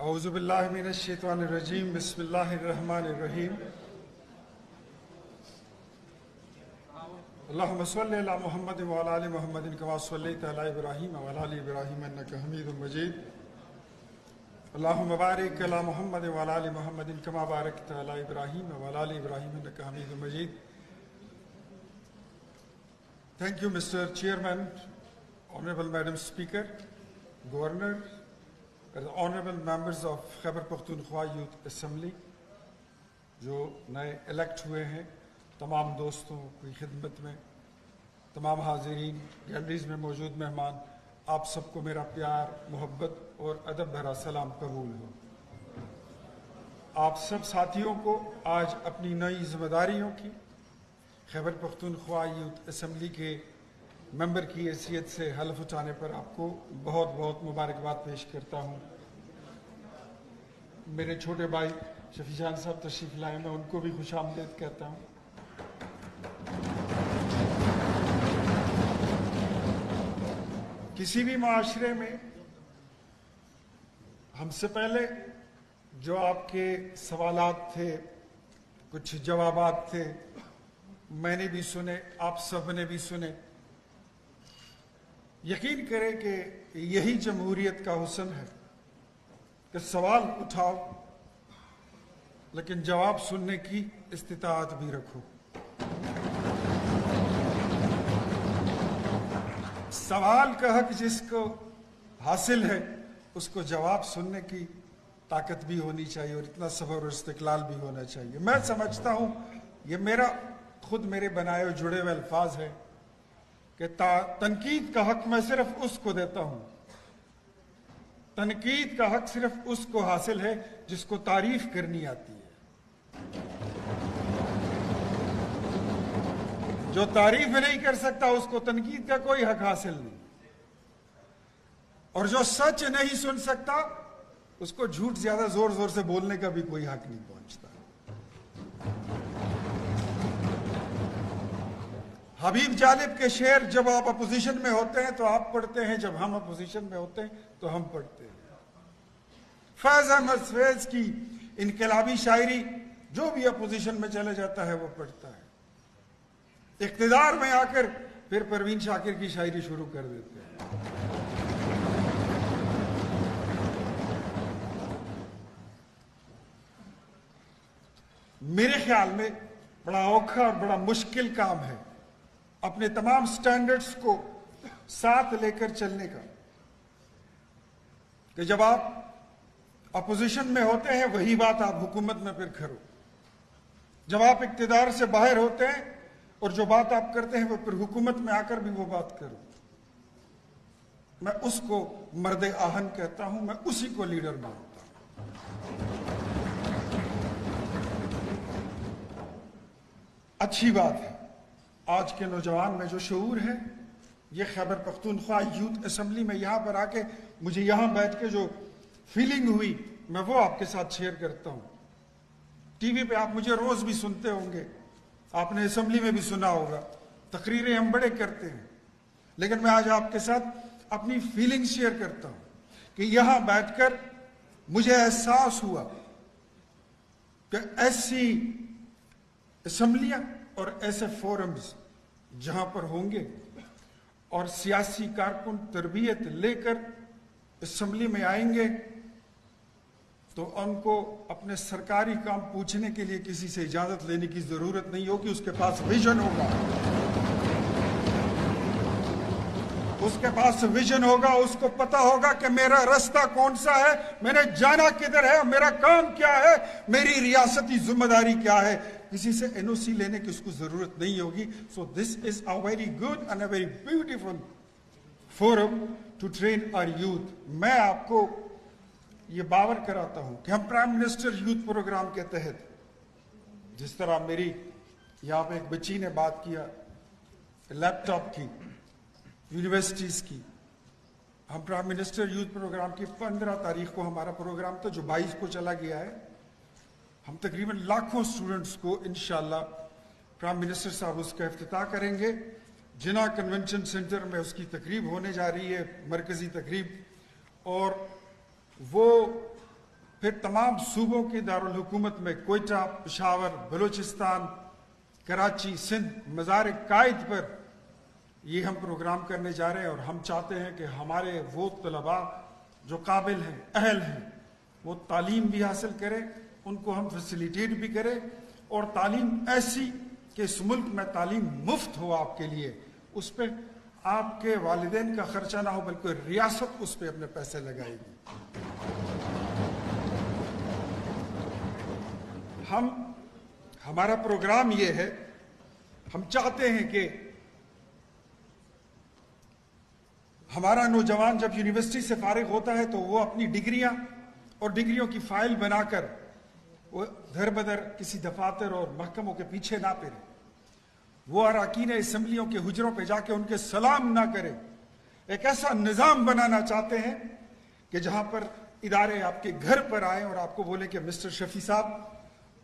اعوذ باللہ من الشیطان الرجیم بسم اللہ الرحمن الرحیم اللہم صلی علی محمد وعلی آل محمد کما صلیت علی ابراہیم وعلی آل ابراہیم انک حمید مجید اللہم بارک علی محمد وعلی آل محمد کما بارکت علی ابراہیم وعلی آل ابراہیم انک حمید مجید. Thank you, Mr. Chairman, Honorable Madam Speaker, Governor, and the Honorable Members of Khyber Pakhtunkhwa Youth Assembly, جو نئے الیکٹ ہوئے ہیں. تمام دوستوں کی خدمت میں، تمام حاضرین، گیلریز میں موجود مہمان، آپ سب کو میرا پیار، محبت اور ادب بھرا سلام قبول ہو. آپ سب ساتھیوں کو آج اپنی نئی ذمہ داریوں کی، خیبر پختونخوا یوتھ اسمبلی کے ممبر کی حیثیت سے حلف اٹھانے پر آپ کو بہت بہت مبارکباد پیش کرتا ہوں. میرے چھوٹے بھائی شفیع جان صاحب تشریف لائے، میں ان کو بھی خوش آمدید کہتا ہوں. کسی بھی معاشرے میں ہم سے پہلے جو آپ کے سوالات تھے، کچھ جوابات تھے، میں نے بھی سنے، آپ سب نے بھی سنے. یقین کریں کہ یہی جمہوریت کا حسن ہے کہ سوال اٹھاؤ لیکن جواب سننے کی استطاعت بھی رکھو. سوال کا حق جس کو حاصل ہے اس کو جواب سننے کی طاقت بھی ہونی چاہیے اور اتنا صبر اور استقلال بھی ہونا چاہیے. میں سمجھتا ہوں یہ خود میرے بنائے اور جڑے ہوئے الفاظ ہیں کہ تنقید کا حق میں صرف اس کو دیتا ہوں، تنقید کا حق صرف اس کو حاصل ہے جس کو تعریف کرنی آتی ہے. جو تعریف نہیں کر سکتا اس کو تنقید کا کوئی حق حاصل نہیں، اور جو سچ نہیں سن سکتا اس کو جھوٹ زیادہ زور زور سے بولنے کا بھی کوئی حق نہیں پہنچتا. حبیب جالب کے شعر جب آپ اپوزیشن میں ہوتے ہیں تو آپ پڑھتے ہیں، جب ہم اپوزیشن میں ہوتے ہیں تو ہم پڑھتے ہیں. فیض احمد فیض کی انقلابی شاعری جو بھی اپوزیشن میں چلے جاتا ہے وہ پڑھتا ہے. اقتدار میں آ کر پھر پروین شاکر کی شاعری شروع کر دیتے ہیں. میرے خیال میں بڑا اوکھا اور بڑا مشکل کام ہے اپنے تمام سٹینڈرڈز کو ساتھ لے کر چلنے کا، کہ جب آپ اپوزیشن میں ہوتے ہیں وہی بات آپ حکومت میں پھر کرو، جب آپ اقتدار سے باہر ہوتے ہیں اور جو بات آپ کرتے ہیں وہ پھر حکومت میں آ کر بھی وہ بات کرو. میں اس کو مرد آہن کہتا ہوں، میں اسی کو لیڈر مانتا ہوں. اچھی بات ہے آج کے نوجوان میں جو شعور ہے، یہ خیبر پختونخوا یوتھ اسمبلی میں یہاں پر آ کے مجھے یہاں بیٹھ کے جو فیلنگ ہوئی میں وہ آپ کے ساتھ شیئر کرتا ہوں. ٹی وی پہ آپ مجھے روز بھی سنتے ہوں گے، آپ نے اسمبلی میں بھی سنا ہوگا، تقریریں ہم بڑے کرتے ہیں، لیکن میں آج آپ کے ساتھ اپنی فیلنگ شیئر کرتا ہوں کہ یہاں بیٹھ کر مجھے احساس ہوا کہ ایسی اسمبلیاں اور ایسے فورمز جہاں پر ہوں گے اور سیاسی کارکن تربیت لے کر اسمبلی میں آئیں گے تو ان کو اپنے سرکاری کام پوچھنے کے لیے کسی سے اجازت لینے کی ضرورت نہیں ہوگی. اس کے پاس ویژن ہوگا، اس کے پاس ویژن ہوگا، اس کو پتا ہوگا کہ میرا راستہ کون سا ہے، میں نے جانا کدھر ہے، میرا کام کیا ہے، میری ریاستی ذمہ داری کیا ہے. کسی سے این او سی لینے کی اس کو ضرورت نہیں ہوگی. So this is a very good and a very beautiful forum to train our youth. میں آپ کو یہ باور کراتا ہوں کہ ہم پرائم منسٹر یوتھ پروگرام کے تحت، جس طرح میری یہاں پہ ایک بچی نے بات کیا لیپ ٹاپ کی، یونیورسٹیز کی، ہم پرائم منسٹر یوتھ پروگرام کی 15 تاریخ کو ہمارا پروگرام تھا جو 22 کو چلا گیا ہے. ہم تقریباً لاکھوں سٹوڈنٹس کو انشاءاللہ پرائم منسٹر صاحب اس کا افتتاح کریں گے. جناح کنونشن سینٹر میں اس کی تقریب ہونے جا رہی ہے، مرکزی تقریب، اور وہ پھر تمام صوبوں کی دارالحکومت میں کوئٹہ، پشاور، بلوچستان، کراچی، سندھ، مزار قائد پر یہ ہم پروگرام کرنے جا رہے ہیں، اور ہم چاہتے ہیں کہ ہمارے وہ طلباء جو قابل ہیں، اہل ہیں، وہ تعلیم بھی حاصل کریں، ان کو ہم فیسیلیٹیٹ بھی کریں، اور تعلیم ایسی کہ اس ملک میں تعلیم مفت ہو آپ کے لیے، اس پہ آپ کے والدین کا خرچہ نہ ہو بلکہ ریاست اس پہ اپنے پیسے لگائے گی۔ ہمارا پروگرام یہ ہے، ہم چاہتے ہیں کہ ہمارا نوجوان جب یونیورسٹی سے فارغ ہوتا ہے تو وہ اپنی ڈگریاں اور ڈگریوں کی فائل بنا کر وہ دھر بدر کسی دفاتر اور محکموں کے پیچھے نہ پھرے، وہ اراکین اسمبلیوں کے حجروں پہ جا کے ان کے سلام نہ کرے۔ ایک ایسا نظام بنانا چاہتے ہیں کہ جہاں پر ادارے آپ کے گھر پر آئیں اور آپ کو بولے کہ مسٹر شفیع صاحب،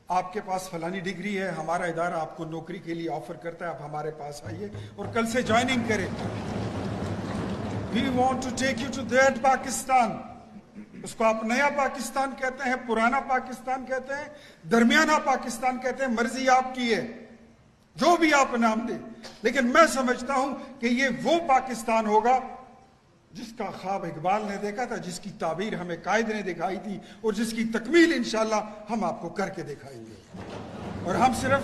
آپ کے پاس فلانی ڈگری ہے، ہمارا ادارہ آپ کو نوکری کے لیے آفر کرتا ہے، آپ ہمارے پاس آئیے اور کل سے جوائننگ کریں۔ We want to take you to that Pakistan۔ اس کو آپ نیا پاکستان کہتے ہیں، پرانا پاکستان کہتے ہیں، درمیانہ پاکستان کہتے ہیں، مرضی آپ کی ہے، جو بھی آپ نام دیں، لیکن میں سمجھتا ہوں کہ یہ وہ پاکستان ہوگا جس کا خواب اقبال نے دیکھا تھا، جس کی تعبیر ہمیں قائد نے دکھائی تھی، اور جس کی تکمیل انشاءاللہ ہم آپ کو کر کے دکھائیں گے۔ اور ہم صرف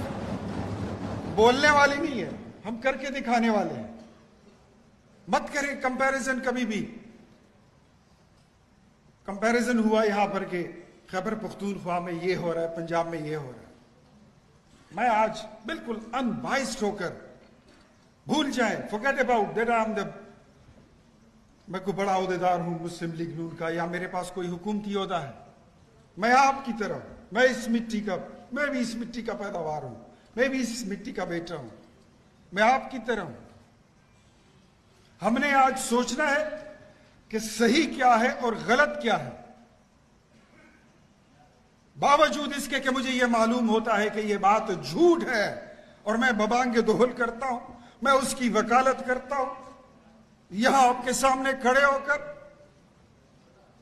بولنے والے نہیں ہیں، ہم کر کے دکھانے والے ہیں۔ مت کریں کمپیریزن کبھی بھی۔ کمپیریزن ہوا یہاں پر کہ خیبر پختونخوا میں یہ ہو رہا ہے، پنجاب میں یہ ہو رہا ہے۔ میں آج بالکل ان بائسڈ ہو کر، بھول جائیں، forget about that I'm the، میں کوئی بڑا عہدیدار ہوں مسلم لیگ نون کا، یا میرے پاس کوئی حکومتی عہدہ ہے۔ میں آپ کی طرح، میں اس مٹی کا، میں بھی اس مٹی کا پیداوار ہوں، میں بھی اس مٹی کا بیٹا ہوں، میں آپ کی طرح ہوں۔ ہم نے آج سوچنا ہے کہ صحیح کیا ہے اور غلط کیا ہے، باوجود اس کے کہ مجھے یہ معلوم ہوتا ہے کہ یہ بات جھوٹ ہے، اور میں ببانگ دہل کرتا ہوں، میں اس کی وکالت کرتا ہوں یہاں آپ کے سامنے کھڑے ہو کر،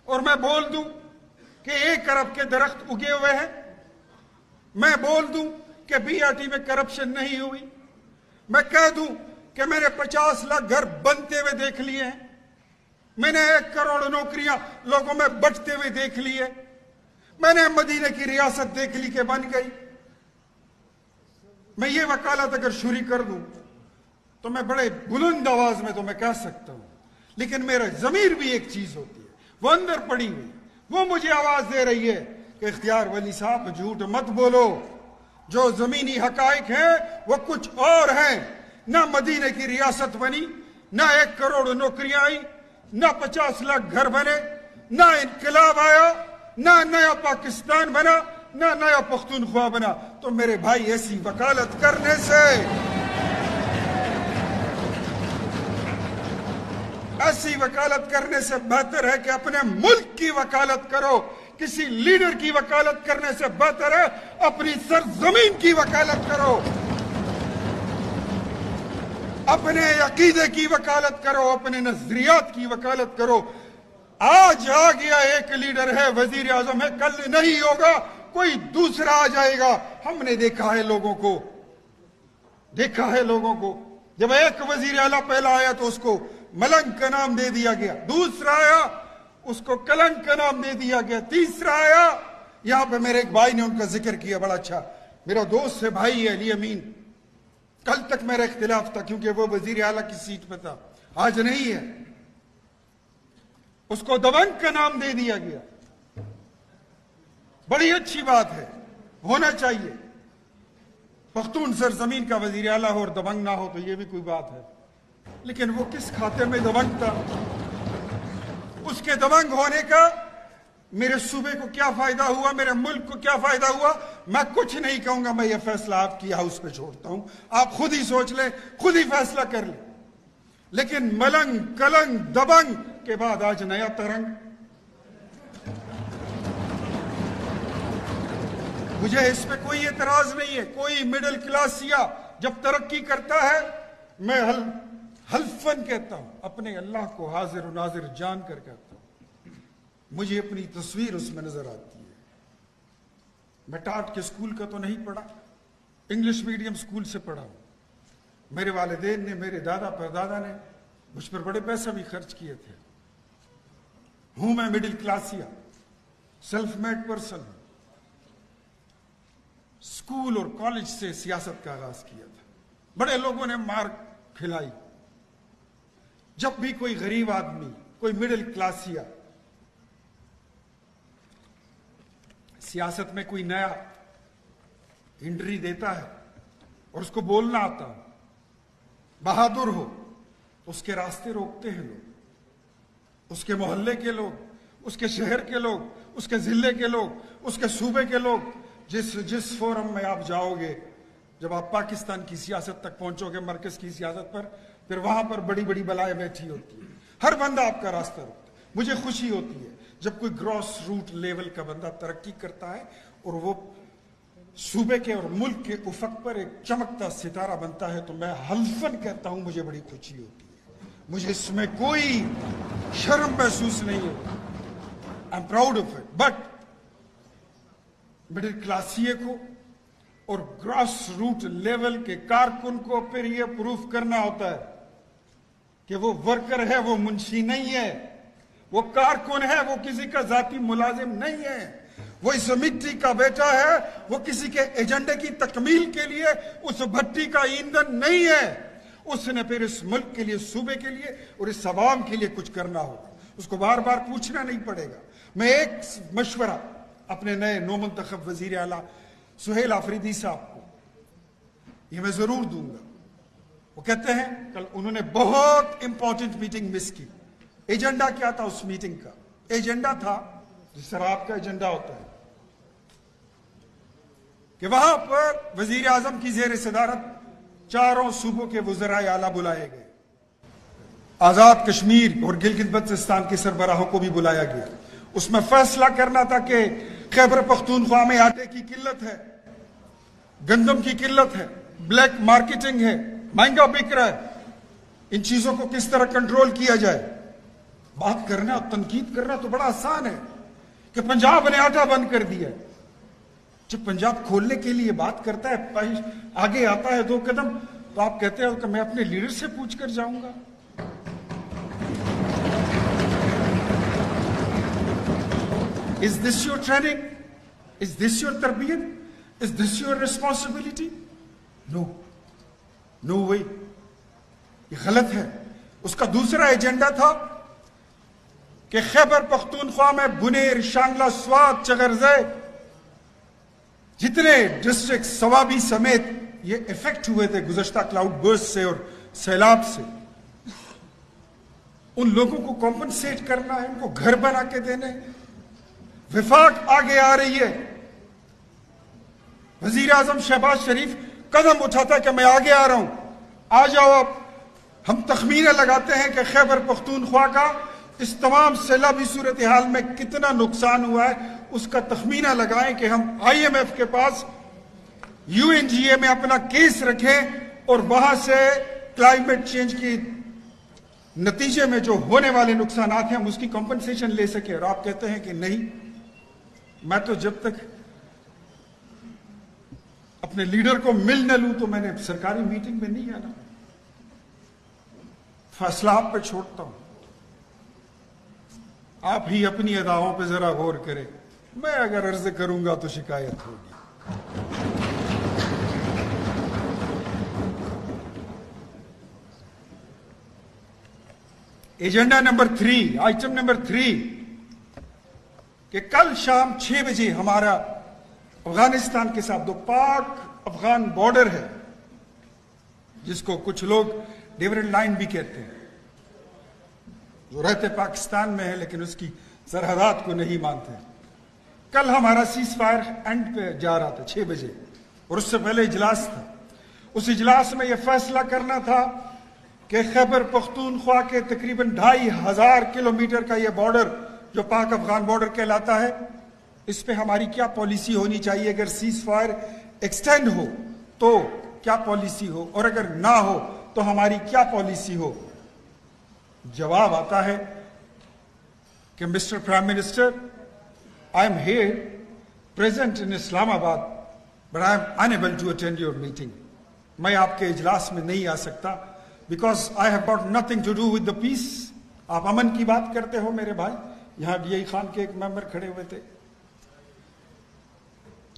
اور میں بول دوں کہ 1 ارب کے درخت اگے ہوئے ہیں، میں بول دوں کہ بی آر ٹی میں کرپشن نہیں ہوئی، میں کہہ دوں کہ میں نے 50 لاکھ گھر بنتے ہوئے دیکھ لیے ہیں، میں نے 1 کروڑ نوکریاں لوگوں میں بٹتے ہوئے دیکھ لی ہے، میں نے مدینے کی ریاست دیکھ لی کہ بن گئی۔ میں یہ وکالت اگر شروع کر دوں تو میں بڑے بلند آواز میں تو میں کہہ سکتا ہوں، لیکن میرا ضمیر بھی ایک چیز ہوتی ہے، وہ اندر پڑی ہوئی، وہ مجھے آواز دے رہی ہے کہ اختیار ولی صاحب جھوٹ مت بولو، جو زمینی حقائق ہیں وہ کچھ اور ہیں۔ نہ مدینے کی ریاست بنی، نہ 1 کروڑ نوکریاں آئی، نہ 50 لاکھ گھر بنے، نہ انقلاب آیا، نہ نیا پاکستان بنا، نہ نیا پختونخوا بنا۔ تو میرے بھائی ایسی وکالت کرنے سے بہتر ہے کہ اپنے ملک کی وکالت کرو۔ کسی لیڈر کی وکالت کرنے سے بہتر ہے اپنی سرزمین کی وکالت کرو، اپنے عقیدے کی وکالت کرو، اپنے نظریات کی وکالت کرو۔ آج آ گیا ایک لیڈر ہے، وزیر اعظم ہے، کل نہیں ہوگا، کوئی دوسرا آ جائے گا۔ ہم نے دیکھا ہے لوگوں کو، جب ایک وزیر اعلیٰ پہلا آیا تو اس کو ملنگ کا نام دے دیا گیا، دوسرا آیا اس کو کلنگ کا نام دے دیا گیا، تیسرا آیا، یہاں پہ میرے ایک بھائی نے ان کا ذکر کیا، بڑا اچھا، میرا دوست ہے، بھائی ہے، علی امین۔ کل تک میرا اختلاف تھا کیونکہ وہ وزیر اعلیٰ کی سیٹ پہ تھا، آج نہیں ہے، اس کو دبنگ کا نام دے دیا گیا۔ بڑی اچھی بات ہے، ہونا چاہیے، پختون سرزمین کا وزیر اعلیٰ ہو اور دبنگ نہ ہو تو یہ بھی کوئی بات ہے، لیکن وہ کس کھاتے میں دبنگ تھا؟ اس کے دبنگ ہونے کا میرے صوبے کو کیا فائدہ ہوا، میرے ملک کو کیا فائدہ ہوا؟ میں کچھ نہیں کہوں گا، میں یہ فیصلہ آپ کی ہاؤس پہ چھوڑتا ہوں، آپ خود ہی سوچ لیں، خود ہی فیصلہ کر لیں۔ لیکن ملنگ کلنگ دبنگ کے بعد آج نیا ترنگ، مجھے اس پہ کوئی اعتراض نہیں ہے۔ کوئی مڈل کلاسیا جب ترقی کرتا ہے، میں حلفن کہتا ہوں، اپنے اللہ کو حاضر و ناظر جان کر کہتا ہوں، مجھے اپنی تصویر اس میں نظر آتی ہے۔ मैं टाट के स्कूल का तो नहीं पढ़ा, इंग्लिश मीडियम स्कूल से पढ़ा हूं। मेरे वालिदैन ने, मेरे दादा परदादा ने मुझ पर बड़े पैसे भी खर्च किए थे। हूं मैं मिडिल क्लासिया, सेल्फ मेड पर्सन। स्कूल और कॉलेज से सियासत का आगाज किया था। बड़े लोगों ने मार खिलाई। जब भी कोई गरीब आदमी, कोई मिडिल क्लासिया सियासत में कोई नया एंट्री देता है और उसको बोलना आता हो, बहादुर हो, उसके रास्ते रोकते हैं लोग। उसके मोहल्ले के लोग, उसके शहर के लोग, उसके जिले के लोग, उसके सूबे के लोग। जिस फोरम में आप जाओगे, जब आप पाकिस्तान की सियासत तक पहुंचोगे, मरकज की सियासत पर, फिर वहां पर बड़ी बड़ी बलाएं बैठी होती है। हर बंदा आपका रास्ता रोकता है। मुझे खुशी होती है जब कोई ग्रॉस रूट लेवल का बंदा तरक्की करता है और वो सूबे के और मुल्क के उफक पर एक चमकता सितारा बनता है, तो मैं हल्फन कहता हूं, मुझे बड़ी खुशी होती है। मुझे इसमें कोई शर्म महसूस नहीं होती। I am proud of it. But middle क्लासिए को और ग्रॉस रूट लेवल के कारकुन को फिर यह प्रूफ करना होता है कि वो वर्कर है, वो मुंशी नहीं है, वो कारकुन है, वो किसी का जाती मुलाजिम नहीं है, वो इस मिट्टी का बेटा है, वो किसी के एजेंडे की तकमील के लिए उस भट्टी का ईंधन नहीं है। उसने फिर इस मुल्क के लिए, सूबे के लिए और इस अवाम के लिए कुछ करना होगा। उसको बार बार पूछना नहीं पड़ेगा। मैं एक मशवरा अपने नए नौमुंतखब वजीर आला सुहेल आफरीदी साहब को ये मैं जरूर दूंगा। वो कहते हैं, कल उन्होंने बहुत इंपॉर्टेंट मीटिंग मिस की। एजेंडा क्या था उस मीटिंग का? एजेंडा था, जिस तरह आपका एजेंडा होता है, कि वहां पर वजीर आजम की जेर सदारत चारों सूबों के वज़राए आला बुलाए गए। आजाद कश्मीर और गिलगित बल्तिस्तान के सरबराहों को भी बुलाया गया। उसमें फैसला करना था कि खैबर पख्तूनख्वा में आटे की किल्लत है, गंदम की किल्लत है, ब्लैक मार्केटिंग है, महंगा बिक रहा है, इन चीजों को किस तरह कंट्रोल किया जाए। बात करना, तनकीद करना तो बड़ा आसान है कि पंजाब ने आटा बंद कर दिया। जब पंजाब खोलने के लिए बात करता है, आगे आता है 2 कदम, तो आप कहते हो कि मैं अपने लीडर से पूछ कर जाऊंगा। Is this your training? Is this your tarbiyat? Is this your responsibility? No. No way. ये गलत है। उसका दूसरा एजेंडा था कि खैबर पख्तूनख्वा में बुनेर, शांगला, स्वात, चगरजे जितने डिस्ट्रिक्ट सवाबी समेत ये इफेक्ट हुए थे गुज़श्ता क्लाउड बर्स्ट से और सैलाब से, उन लोगों को कॉम्पनसेट करना है, उनको घर बना के देने। विफाक आगे आ रही है। वजीर आजम शहबाज शरीफ कदम उठाता कि मैं आगे आ रहा हूं, आ जाओ। अब हम तखमीने लगाते हैं कि खैबर पख्तूनख्वा का इस तमाम सैलाबी सूरत हाल में कितना नुकसान हुआ है, उसका तखमीना लगाएं कि हम IMF के पास UNGA में अपना केस रखें और वहां से क्लाइमेट चेंज की नतीजे में जो होने वाले नुकसान हैं हम उसकी कॉम्पनसेशन ले सके। और आप कहते हैं कि नहीं, मैं तो जब तक अपने लीडर को मिल न लूं तो मैंने सरकारी मीटिंग में नहीं आना। फैसला आप पे छोड़ता हूं, आप ही अपनी अदाओं पे जरा गौर करें। मैं अगर अर्ज करूंगा तो शिकायत होगी। एजेंडा नंबर 3, आइटम नंबर 3, कि कल शाम 6 बजे हमारा अफगानिस्तान के साथ जो पाक अफगान बॉर्डर है, जिसको कुछ लोग डिविडेंड लाइन भी कहते हैं, जो रहते पाकिस्तान में है लेकिन उसकी सरहदात को नहीं मानते, कल हमारा सीज फायर एंड पे जा रहा था 6 बजे, और उससे पहले इजलास था। उस इजलास में यह फैसला करना था कि खैबर पख्तूनख्वा के तकरीबन 2500 किलोमीटर का यह बॉर्डर जो पाक अफगान बॉर्डर कहलाता है, इस पे हमारी क्या पॉलिसी होनी चाहिए। अगर सीज फायर एक्सटेंड हो तो क्या पॉलिसी हो, और अगर ना हो तो हमारी क्या पॉलिसी हो। जवाब आता है कि mister prime minister, I am here present in Islamabad, but I am unable to attend your meeting. मैं आपके इजलास में नहीं आ सकता because I have got nothing to do with the peace. आप अमन की बात करते हो मेरे भाई. यहाँ DI खान के एक मेंबर खड़े हुए थे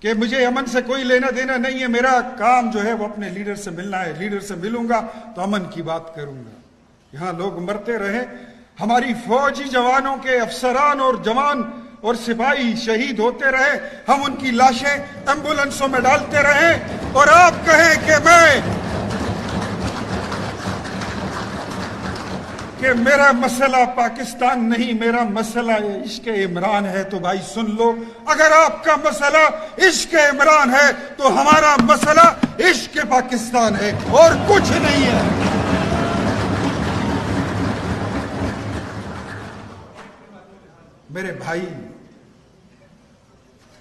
कि मुझे अमन से कोई लेना देना नहीं है, मेरा काम जो है वो अपने लीडर से मिलना है, लीडर से मिलूंगा तो अमन की बात करूंगा. यहाँ लोग मरते रहे, हमारी फौजी जवानों के अफसरान और जवान और सिपाही शहीद होते रहे, हम उनकी लाशें एम्बुलेंसों में डालते रहे, और आप कहें कि मेरा मसला पाकिस्तान नहीं, मेरा मसला इश्क इमरान है. तो भाई सुन लो, अगर आपका मसला इश्क इमरान है तो हमारा मसला इश्क पाकिस्तान है और कुछ नहीं है. मेरे भाई,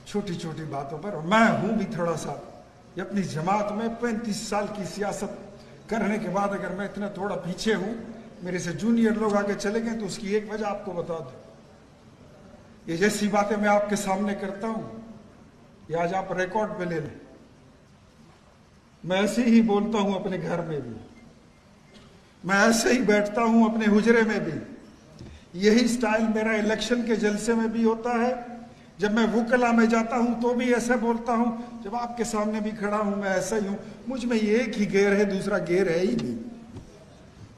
छोटी छोटी बातों पर, और मैं हूं भी थोड़ा सा, ये अपनी जमात में 35 साल की सियासत करने के बाद अगर मैं इतना थोड़ा पीछे हूं, मेरे से जूनियर लोग आगे चले गए, तो उसकी एक वजह आपको बता दूं. ये जैसी बातें मैं आपके सामने करता हूं, ये आज आप रिकॉर्ड पे ले लें. मैं ऐसे ही बोलता हूं अपने घर में भी, मैं ऐसे ही बैठता हूं अपने हुजरे में भी. यही स्टाइल मेरा इलेक्शन के जलसे में भी होता है. जब मैं वुकला में जाता हूं तो भी ऐसे बोलता हूं, जब आपके सामने भी खड़ा हूं मैं ऐसा ही हूं. मुझ में एक ही गेयर है, दूसरा गेयर है ही नहीं.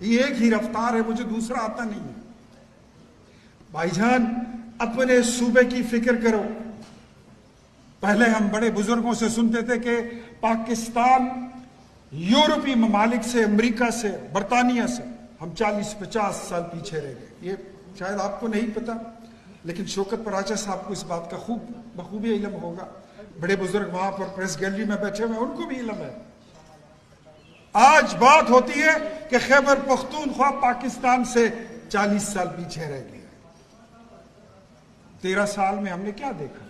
ये एक ही रफ्तार है, मुझे दूसरा आता नहीं है. भाईजान, अपने सूबे की फिक्र करो. पहले हम बड़े बुजुर्गों से सुनते थे कि पाकिस्तान यूरोपीय ममालिक से, अमेरिका से, बरतानिया से हम 40-50 साल पीछे रह गए. ये शायद आपको नहीं पता, लेकिन शौकत पराचा साहब को इस बात का बखूबी इल्म होगा. बड़े बुजुर्ग वहां पर प्रेस गैलरी में बैठे हुए, उनको भी इल्म है. आज बात होती है कि खैबर पख्तूनख्वा पाकिस्तान से 40 साल पीछे रह गया. 13 साल में हमने क्या देखा?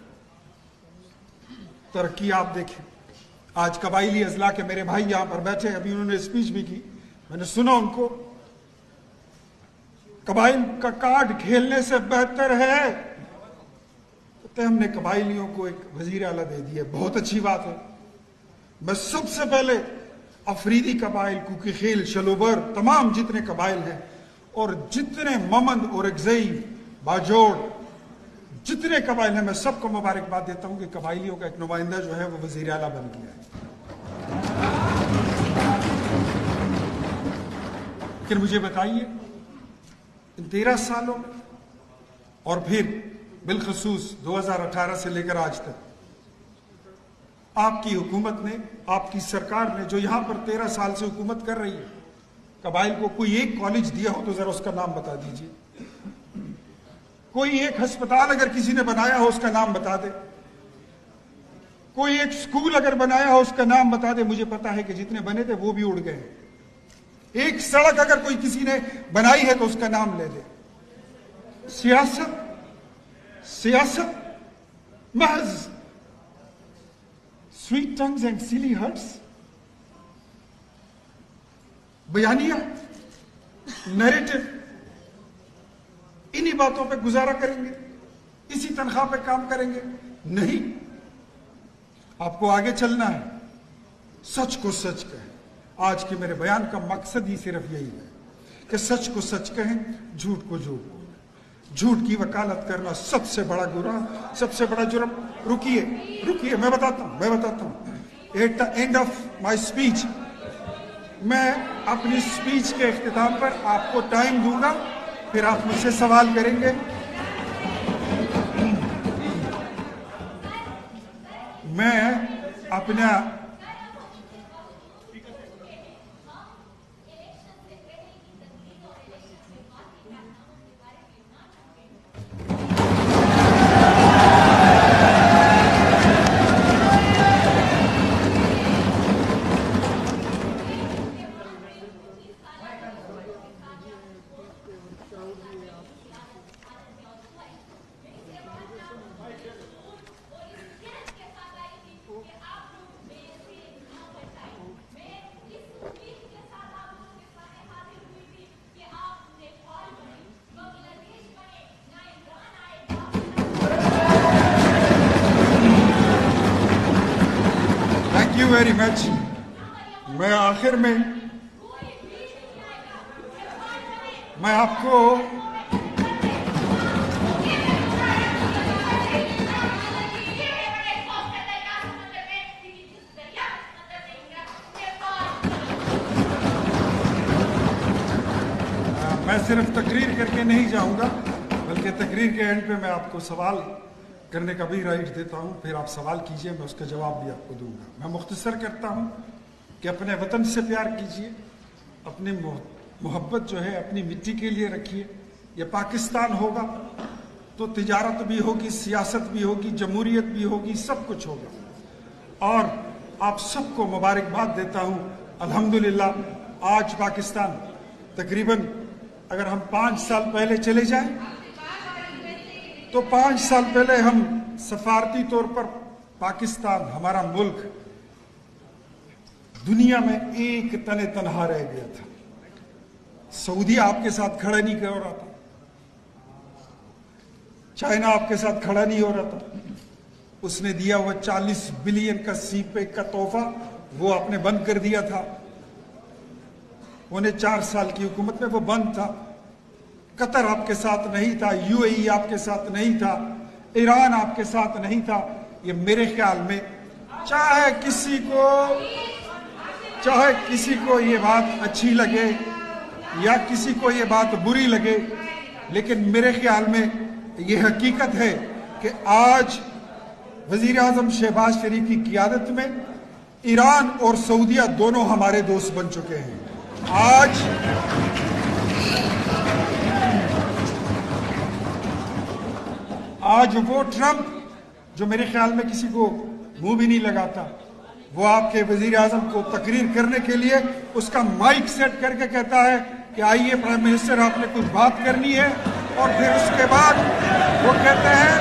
तरक्की आप देखें. आज कबाइली अजला के मेरे भाई यहां पर बैठे, अभी उन्होंने स्पीच भी की, मैंने सुना उनको. कबाइल का कार्ड खेलने से बेहतर है तो हमने कबाइलियों को एक वजीर आला दे दिया. बहुत अच्छी बात है. मैं सबसे पहले अफरीदी कबाइल, कुकी खेल, शलोबर, तमाम जितने कबाइल हैं और जितने ममंद और अगजई, बाजोड़, जितने कबाइल हैं, मैं सबको मुबारकबाद देता हूं कि कबाइलियों का एक नुमाइंदा जो है वो वजीर आला बन गया है. लेकिन मुझे बताइए, इन 13 सालों में और फिर बिलखसूस 2018 से लेकर आज तक आपकी हुकूमत ने, आपकी सरकार ने जो यहां पर 13 साल से हुकूमत कर रही है, कबाइल को कोई एक कॉलेज दिया हो तो जरा उसका नाम बता दीजिए. कोई एक अस्पताल अगर किसी ने बनाया हो उसका नाम बता दे. कोई एक स्कूल अगर बनाया हो उसका नाम बता दे. मुझे पता है कि जितने बने थे वो भी उड़ गए. एक सड़क अगर कोई किसी ने बनाई है तो उसका नाम ले ले. सियासत महज sweet tongues and silly hurts, बयानिया, नैरेटिव, इन्हीं बातों पे गुजारा करेंगे, इसी तनख्वाह पे काम करेंगे. नहीं, आपको आगे चलना है. सच को सच कहें. आज के मेरे बयान का मकसद ही सिर्फ यही है कि सच को सच कहें, झूठ को झूठ बोलें. झूठ की वकालत करना सबसे बड़ा गुनाह, सबसे बड़ा जुर्म. रुकिए, मैं बताता हूं. At the end of my speech, मैं अपनी स्पीच के इख्तिताम पर आपको टाइम दूंगा, फिर आप मुझसे सवाल करेंगे. मैं अपना यू वेरी मच। मैं आखिर में मैं आपको मैं सिर्फ तकरीर करके नहीं जाऊंगा, बल्कि तकरीर के एंड पे मैं आपको सवाल करने का भी राइट देता हूं, फिर आप सवाल कीजिए, मैं उसका जवाब भी आपको दूंगा। मैं मुख्तसर करता हूं कि अपने वतन से प्यार कीजिए, अपनी मोहब्बत जो है अपनी मिट्टी के लिए रखिए। ये पाकिस्तान होगा तो तिजारत भी होगी, सियासत भी होगी, जमहूरियत भी होगी, सब कुछ होगा। और आप सबको मुबारकबाद देता हूं। अल्हम्दुलिल्लाह आज पाकिस्तान तकरीबन, अगर हम 5 साल पहले चले जाएं तो 5 साल पहले हम सफारती तौर पर पाकिस्तान, हमारा मुल्क दुनिया में एक तने तनहा रह गया था। सऊदी आपके साथ खड़ा नहीं हो रहा था, चाइना आपके साथ खड़ा नहीं हो रहा था। उसने दिया हुआ 40 बिलियन का सीपेक का तोहफा वो आपने बंद कर दिया था। उन्हें 4 साल की हुकूमत में वो बंद था। कतर आपके साथ नहीं था, यूएई आपके साथ नहीं था, ईरान आपके साथ नहीं था। ये मेरे ख्याल में चाहे किसी को ये बात अच्छी लगे या किसी को ये बात बुरी लगे, लेकिन मेरे ख्याल में ये हकीकत है कि आज वजीर आजम शहबाज शरीफ की क़ियादत में ईरान और सऊदीया दोनों हमारे दोस्त बन चुके हैं। आज वो ट्रंप जो मेरे ख्याल में किसी को मुंह भी नहीं लगाता, वो आपके वजीर आजम को तकरीर करने के लिए उसका माइक सेट करके कहता है कि आइए प्राइम मिनिस्टर आपने कुछ बात करनी है, और फिर उसके बाद वो कहते हैं